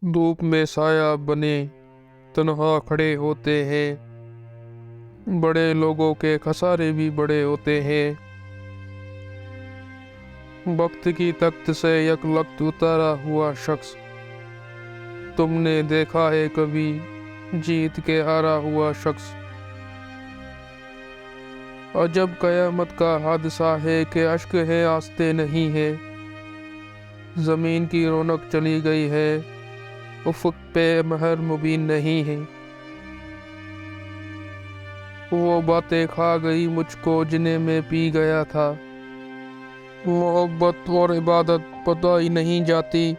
धूप में साया बने तन्हा खड़े होते हैं। बड़े लोगों के खसारे भी बड़े होते हैं। वक्त की तख्त से यकलख्त उतारा हुआ शख्स तुमने देखा है कभी? जीत के हारा हुआ शख्स। अजब कयामत का हादसा है कि अश्क है आस्ते नहीं है। जमीन की रौनक चली गई है, उफ़क़ पे महर मुबीन नहीं है। वो बातें खा गई मुझको जिन्हें मैं पी गया था। मोहब्बत और इबादत बताई नहीं जाती,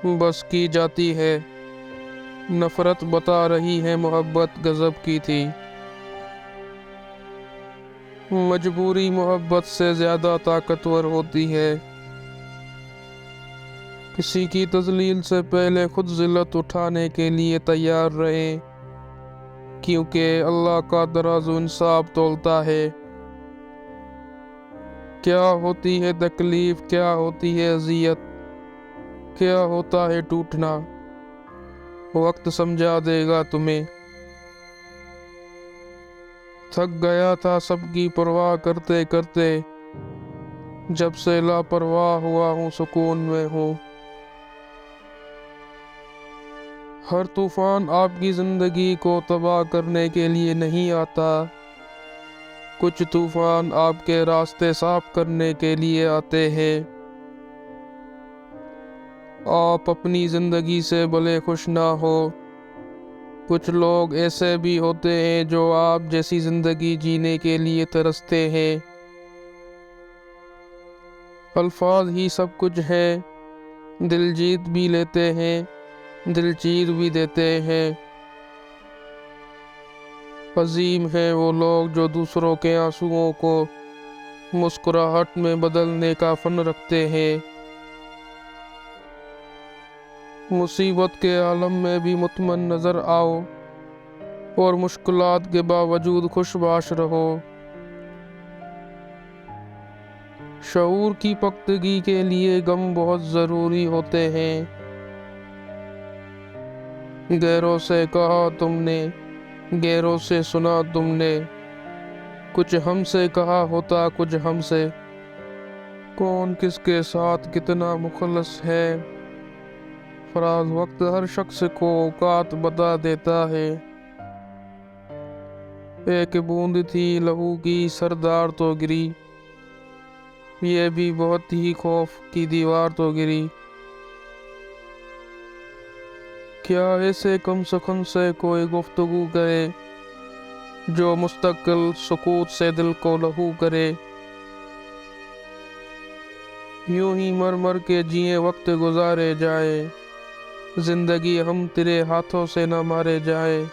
बस की जाती है। नफ़रत बता रही है मोहब्बत गज़ब की थी। मजबूरी मोहब्बत से ज़्यादा ताकतवर होती है। किसी की तज़लील से पहले खुद ज़िल्लत उठाने के लिए तैयार रहें, क्योंकि अल्लाह का तराज़ू इंसाफ तौलता है। क्या होती है तकलीफ़, क्या होती है अज़ियत, क्या होता है टूटना, वक्त समझा देगा तुम्हें। थक गया था सबकी परवाह करते करते, जब से लापरवाह हुआ हूँ सुकून में हूँ। हर तूफ़ान आपकी ज़िंदगी को तबाह करने के लिए नहीं आता। कुछ तूफ़ान आपके रास्ते साफ करने के लिए आते हैं। आप अपनी ज़िंदगी से भले खुश ना हो, कुछ लोग ऐसे भी होते हैं जो आप जैसी ज़िंदगी जीने के लिए तरसते हैं। अल्फाज ही सब कुछ है, दिल जीत भी लेते हैं, दिल चीर भी देते हैं। अजीम हैं वो लोग जो दूसरों के आंसुओं को मुस्कुराहट में बदलने का फ़न रखते हैं। मुसीबत के आलम में भी मुतमन नज़र आओ और मुश्किलात के बावजूद खुशबाश रहो। शऊर की पख्तगी के लिए गम बहुत ज़रूरी होते हैं। गैरों से कहा तुमने, गैरों से सुना तुमने, कुछ हमसे कहा होता कुछ हमसे। कौन किसके साथ कितना मुखलस है, फराज वक्त हर शख्स को औकात बता देता है। एक बूंद थी लहू की सरदार तो गिरी, ये भी बहुत ही खौफ की दीवार तो गिरी। क्या ऐसे कम सुखन से कोई गुफ्तगू करे, जो मुस्तकिल सुकूत से दिल को लहू करे। यूं ही मर मर के जिए वक्त गुजारे जाए, जिंदगी हम तेरे हाथों से न मारे जाए।